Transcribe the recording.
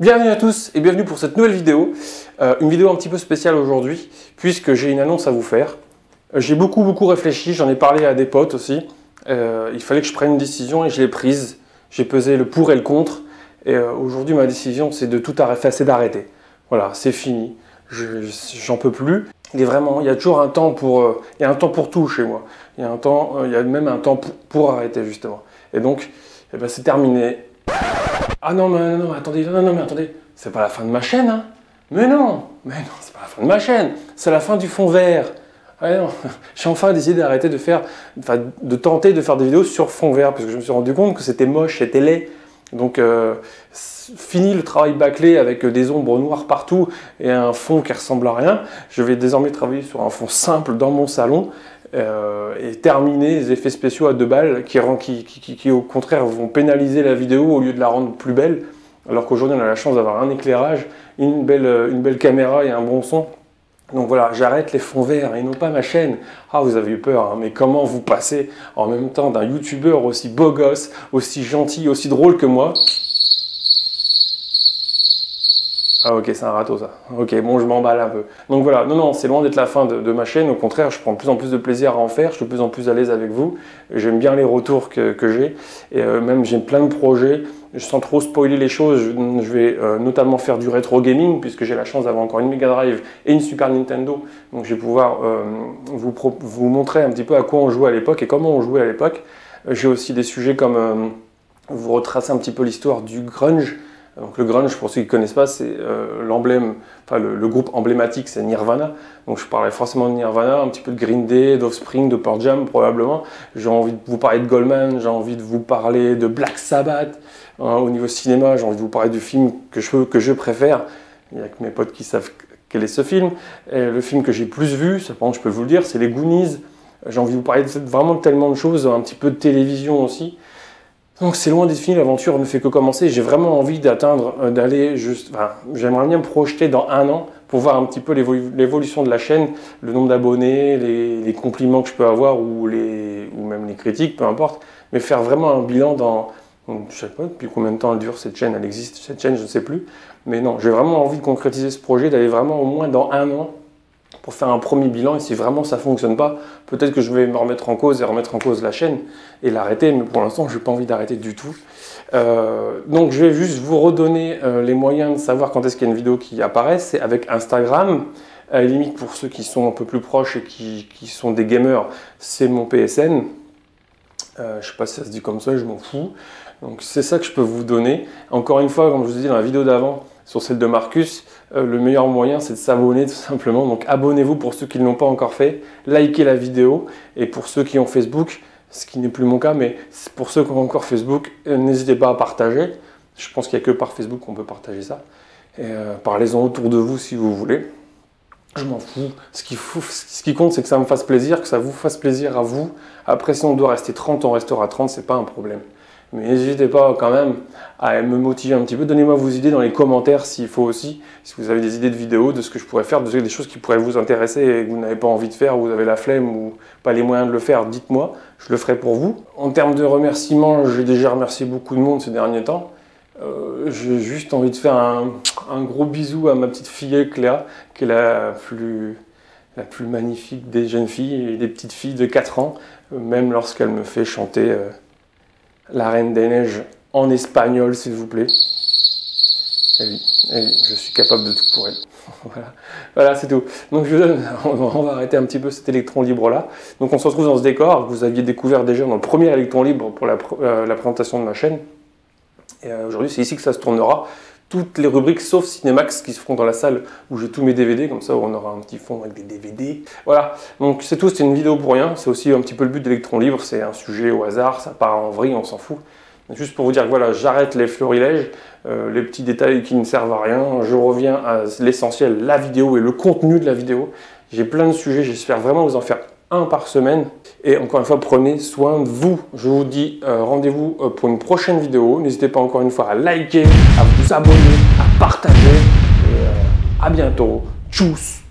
Bienvenue à tous et bienvenue pour cette nouvelle vidéo. Une vidéo un petit peu spéciale aujourd'hui puisque j'ai une annonce à vous faire. J'ai beaucoup réfléchi, j'en ai parlé à des potes aussi. Il fallait que je prenne une décision et je l'ai prise. J'ai pesé le pour et le contre. Et aujourd'hui ma décision c'est de tout arrêter, c'est d'arrêter. Voilà, c'est fini. J'en peux plus. Il y a toujours un temps pour, il y a un temps pour tout chez moi. Il y a même un temps pour arrêter justement. Et donc, eh ben, c'est terminé. Ah non, mais attendez, c'est pas la fin de ma chaîne, hein. Mais non, c'est pas la fin de ma chaîne, c'est la fin du fond vert. Ah non, j'ai enfin décidé d'arrêter de tenter de faire des vidéos sur fond vert, parce que je me suis rendu compte que c'était moche, c'était laid. Donc, fini le travail bâclé avec des ombres noires partout et un fond qui ressemble à rien. Je vais désormais travailler sur un fond simple dans mon salon et terminer les effets spéciaux à 2 balles qui au contraire vont pénaliser la vidéo au lieu de la rendre plus belle. Alors qu'aujourd'hui on a la chance d'avoir un éclairage, une belle caméra et un bon son. Donc voilà, j'arrête les fonds verts et non pas ma chaîne. Ah, vous avez eu peur, hein, mais comment vous passez en même temps d'un youtubeur aussi beau gosse, aussi gentil, aussi drôle que moi? Ah ok, c'est un râteau ça. Ok, bon, je m'emballe un peu. Donc voilà, non, c'est loin d'être la fin de ma chaîne. Au contraire, je prends de plus en plus de plaisir à en faire. Je suis de plus en plus à l'aise avec vous. J'aime bien les retours que j'ai. Et même, j'ai plein de projets. Sans trop spoiler les choses, je vais notamment faire du rétro gaming, puisque j'ai la chance d'avoir encore une Mega Drive et une Super Nintendo. Donc je vais pouvoir vous montrer un petit peu à quoi on jouait à l'époque et comment on jouait à l'époque. J'ai aussi des sujets comme vous retracer un petit peu l'histoire du grunge. Donc le grunge, pour ceux qui ne connaissent pas, c'est l'emblème, enfin le groupe emblématique, c'est Nirvana. Donc je parlerai forcément de Nirvana, un petit peu de Green Day, d'Offspring, de Pearl Jam probablement. J'ai envie de vous parler de Goldman, j'ai envie de vous parler de Black Sabbath. Au niveau cinéma, j'ai envie de vous parler du film que je préfère. Il n'y a que mes potes qui savent quel est ce film. Et le film que j'ai plus vu, ça, par contre, je peux vous le dire, c'est les Goonies. J'ai envie de vous parler vraiment tellement de choses, un petit peu de télévision aussi. Donc c'est loin d'être fini, l'aventure ne fait que commencer. J'ai vraiment envie j'aimerais bien me projeter dans 1 an pour voir un petit peu l'évolution de la chaîne, le nombre d'abonnés, les compliments que je peux avoir ou même les critiques, peu importe. Mais faire vraiment un bilan dans, je sais pas depuis combien de temps elle dure cette chaîne, elle existe cette chaîne, je ne sais plus. Mais non, j'ai vraiment envie de concrétiser ce projet, d'aller vraiment au moins dans 1 an pour faire un premier bilan, et si vraiment ça ne fonctionne pas, peut-être que je vais me remettre en cause et remettre en cause la chaîne et l'arrêter, mais pour l'instant, je n'ai pas envie d'arrêter du tout. Donc je vais juste vous redonner les moyens de savoir quand est-ce qu'il y a une vidéo qui apparaît, c'est avec Instagram. À la limite, pour ceux qui sont un peu plus proches et qui sont des gamers, c'est mon PSN. Je ne sais pas si ça se dit comme ça, je m'en fous. Donc c'est ça que je peux vous donner. Encore une fois, comme je vous ai dit dans la vidéo d'avant, sur celle de Marcus, le meilleur moyen c'est de s'abonner tout simplement. Donc abonnez-vous pour ceux qui ne l'ont pas encore fait, likez la vidéo, et pour ceux qui ont Facebook, ce qui n'est plus mon cas, mais pour ceux qui ont encore Facebook, n'hésitez pas à partager. Je pense qu'il n'y a que par Facebook qu'on peut partager ça. Parlez-en autour de vous si vous voulez. Je m'en fous. Ce qui compte, c'est que ça me fasse plaisir, que ça vous fasse plaisir à vous. Après, si on doit rester 30, on restera 30, c'est pas un problème. Mais n'hésitez pas quand même à me motiver un petit peu. Donnez-moi vos idées dans les commentaires s'il faut aussi. Si vous avez des idées de vidéos, de ce que je pourrais faire, des choses qui pourraient vous intéresser et que vous n'avez pas envie de faire, ou vous avez la flemme ou pas les moyens de le faire, dites-moi. Je le ferai pour vous. En termes de remerciements, j'ai déjà remercié beaucoup de monde ces derniers temps. J'ai juste envie de faire un gros bisou à ma petite fille Cléa, qui est la plus magnifique des jeunes filles et des petites filles de 4 ans, même lorsqu'elle me fait chanter La Reine des Neiges en espagnol, s'il vous plaît. Et oui, je suis capable de tout pour elle. Voilà, c'est tout. Donc on va arrêter un petit peu cet électron libre là. Donc on se retrouve dans ce décor que vous aviez découvert déjà dans le premier électron libre pour la présentation de ma chaîne. Et aujourd'hui, c'est ici que ça se tournera. Toutes les rubriques sauf Cinemax qui se feront dans la salle où j'ai tous mes DVD, comme ça on aura un petit fond avec des DVD. Voilà, donc c'est tout, c'était une vidéo pour rien, c'est aussi un petit peu le but d'Electron Libre, c'est un sujet au hasard, ça part en vrille, on s'en fout. Juste pour vous dire que voilà, j'arrête les florilèges, les petits détails qui ne servent à rien, je reviens à l'essentiel, la vidéo et le contenu de la vidéo. J'ai plein de sujets, j'espère vraiment vous en faire un par semaine. Et encore une fois, prenez soin de vous. Je vous dis rendez-vous pour une prochaine vidéo. N'hésitez pas encore une fois à liker, à vous abonner, à partager. Et à bientôt. Tchuss!